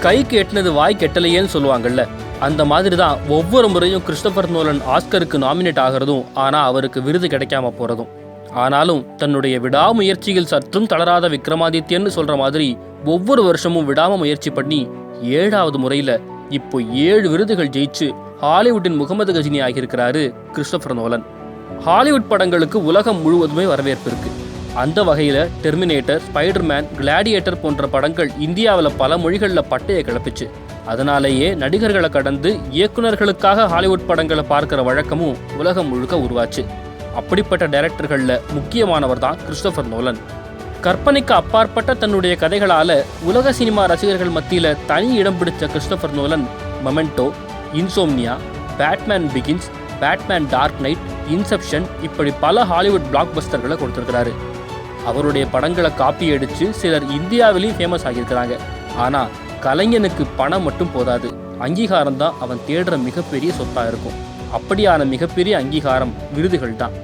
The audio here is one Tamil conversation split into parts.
கைக்கு எட்டினது வாய் கெட்டலையேன்னு சொல்லுவாங்கல்ல, அந்த மாதிரி தான் ஒவ்வொரு முறையும் கிறிஸ்டோபர் நோலன் ஆஸ்கருக்கு நாமினேட் ஆகிறதும், ஆனால் அவருக்கு விருது கிடைக்காம போகிறதும். ஆனாலும் தன்னுடைய விடாமுயற்சியில் சற்றும் தளராத விக்ரமாதித்யன்னு சொல்கிற மாதிரி ஒவ்வொரு வருஷமும் விடாம முயற்சி பண்ணி 7வது முறையில் இப்போ 7 விருதுகள் ஜெயிச்சு ஹாலிவுட்டின் முகமது கஜினி ஆகியிருக்கிறாரு கிறிஸ்டோபர் நோலன். ஹாலிவுட் படங்களுக்கு உலகம் முழுவதுமே வரவேற்பு இருக்கு. அந்த வகையில் டெர்மினேட்டர், ஸ்பைடர்மேன், கிளாடியேட்டர் போன்ற படங்கள் இந்தியாவில் பல மொழிகளில் பட்டையை கிளப்பிச்சு. அதனாலேயே நடிகர்களை கடந்து இயக்குநர்களுக்காக ஹாலிவுட் படங்களை பார்க்குற வழக்கமும் உலகம் முழுக்க உருவாச்சு. அப்படிப்பட்ட டைரக்டர்களில் முக்கியமானவர் தான் கிறிஸ்டோபர் நோலன். கற்பனைக்கு அப்பாற்பட்ட தன்னுடைய கதைகளால் உலக சினிமா ரசிகர்கள் மத்தியில் தனி இடம் பிடிச்ச Christopher Nolan Memento, Insomnia, Batman Begins, Batman Dark Knight, Inception இப்படி பல ஹாலிவுட் பிளாக் பஸ்டர்களை கொடுத்துருக்கிறாரு. அவருடைய படங்களை காப்பி அடித்து சிலர் இந்தியாவிலையும் ஃபேமஸ் ஆகியிருக்கிறாங்க. ஆனால் கலைஞனுக்கு பணம் மட்டும் போதாது, அங்கீகாரம் தான் அவன் தேடுற மிகப்பெரிய சொத்தாக இருக்கும். அப்படியான மிகப்பெரிய அங்கீகாரம் விருதுகள் தான்.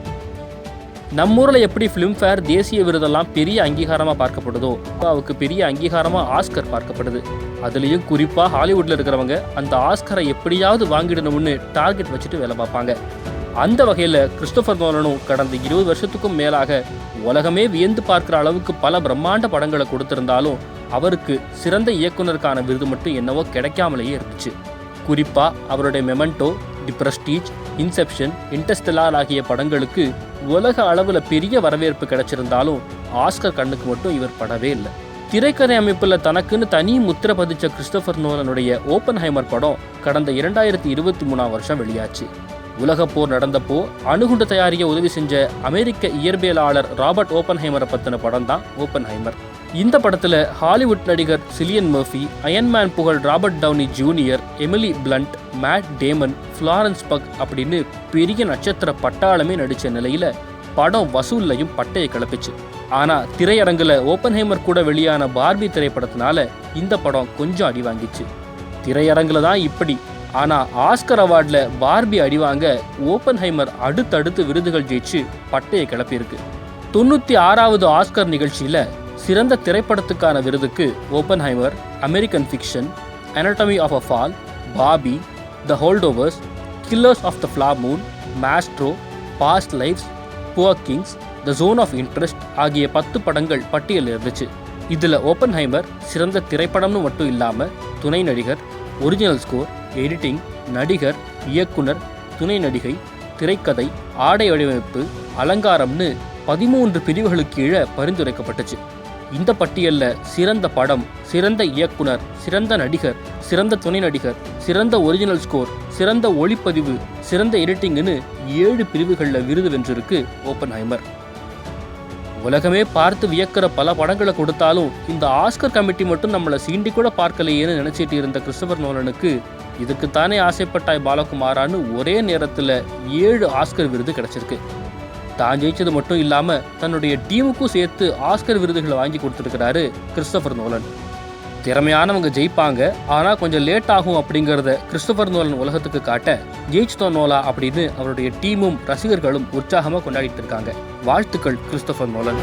நம்மூரில் எப்படி ஃபிலிம்ஃபேர், தேசிய விருதெல்லாம் பெரிய அங்கீகாரமாக பார்க்கப்படுதோ, அவருக்கு பெரிய அங்கீகாரமாக ஆஸ்கர் பார்க்கப்படுது. அதுலேயும் குறிப்பாக ஹாலிவுட்டில் இருக்கிறவங்க அந்த ஆஸ்கரை எப்படியாவது வாங்கிடணும்னு டார்கெட் வச்சுட்டு வேலை பார்ப்பாங்க. அந்த வகையில் கிறிஸ்டோபர் நோலனும் கடந்த 20 வருஷத்துக்கும் மேலாக உலகமே வியந்து பார்க்குற அளவுக்கு பல பிரம்மாண்ட படங்களை கொடுத்திருந்தாலும் அவருக்கு சிறந்த இயக்குனருக்கான விருது மட்டும் என்னவோ கிடைக்காமலேயே இருந்துச்சு. குறிப்பாக அவருடைய மெமெண்டோ, தி பிரஸ்டீஜ், இன்செப்ஷன், இன்டர்ஸ்டெல்லார் ஆகிய படங்களுக்கு உலக அளவில் பெரிய வரவேற்பு கிடைச்சிருந்தாலும் ஆஸ்கர் கண்ணுக்கு மட்டும் இவர் படவே இல்லை. திரைக்கதை அமைப்பில் தனக்குன்னு தனி முத்திரை பதிச்ச கிறிஸ்டோபர் நோலனுடைய ஓப்பன்ஹைமர் படம் கடந்த 2023 வருஷம் வெளியாச்சு. உலகப் போர் நடந்தப்போ அணுகுண்டு தயாரிக்க உதவி செஞ்ச அமெரிக்க இயற்பியலாளர் ராபர்ட் ஓப்பன்ஹைமரை பற்றின படம் தான் ஓப்பன்ஹைமர். இந்த படத்தில் ஹாலிவுட் நடிகர் சிலியன் மர்ஃபி, அயன்மேன் புகழ் Robert Downey Junior, Emily Blunt, Matt Damon, Florence Pugh அப்படின்னு பெரிய நட்சத்திர பட்டாளமே நடித்த நிலையில் படம் வசூல்லையும் பட்டையை கிளப்பிச்சு. ஆனால் திரையரங்கில் ஓப்பன்ஹைமர் கூட வெளியான பார்பி திரைப்படத்தினால இந்த படம் கொஞ்சம் அடி வாங்கிச்சு. திரையரங்கில் தான் இப்படி, ஆனால் ஆஸ்கர் அவார்டில் பார்பி அடிவாங்க ஓப்பன்ஹைமர் அடுத்தடுத்து விருதுகள் ஜெயிச்சு பட்டையை கிளப்பியிருக்கு. 96வது ஆஸ்கர் நிகழ்ச்சியில் சிறந்த திரைப்படத்துக்கான விருதுக்கு Oppenheimer, American Fiction, Anatomy of a Fall, Barbie, The Holdovers, Killers of the Flower Moon, Maestro, Past Lives, Poor Things, The Zone of Interest ஆகிய 10 படங்கள் பட்டியலில் இருந்துச்சு. இதில் ஓப்பன்ஹைமர் சிறந்த திரைப்படம்னு மட்டும் இல்லாமல் துணை நடிகர், ஒரிஜினல் ஸ்கோர், எடிட்டிங், நடிகர், இயக்குனர், துணை நடிகை, திரைக்கதை, ஆடை வடிவமைப்பு, அலங்காரம்னு 13 பிரிவுகளுக்கு கீழே பரிந்துரைக்கப்பட்டுச்சு. இந்த பட்டியலில் சிறந்த படம், சிறந்த இயக்குனர், சிறந்த நடிகர், சிறந்த துணை நடிகர், சிறந்த ஒரிஜினல் ஸ்கோர், சிறந்த ஒளிப்பதிவு, சிறந்த எடிட்டிங்னு 7 பிரிவுகளில் விருது வென்றிருக்கு ஓப்பன்ஹைமர். உலகமே பார்த்து வியக்கிற பல படங்களை கொடுத்தாலும் இந்த ஆஸ்கர் கமிட்டி மட்டும் நம்மளை சீண்டி கூட பார்க்கலையேன்னு நினச்சிட்டு இருந்த கிறிஸ்டோபர் நோலனுக்கு இதுக்குத்தானே ஆசைப்பட்டாய் பாலகுமாரான்னு ஒரே நேரத்தில் 7 ஆஸ்கர் விருது கிடச்சிருக்கு. தான் ஜெயிச்சது மட்டும் இல்லாமல் தன்னுடைய டீமுக்கும் சேர்த்து ஆஸ்கர் விருதுகளை வாங்கி கொடுத்துருக்கிறாரு கிறிஸ்டோபர் நோலன். திறமையானவங்க ஜெயிப்பாங்க, ஆனால் கொஞ்சம் லேட் ஆகும் அப்படிங்கிறத கிறிஸ்டோபர் நோலன் உலகத்துக்கு காட்ட ஜெயிச்சிட்டோம் நோலா அப்படின்னு அவருடைய டீமும் ரசிகர்களும் உற்சாகமாக கொண்டாடிட்டு இருக்காங்க. வாழ்த்துக்கள் கிறிஸ்டோபர் நோலன்.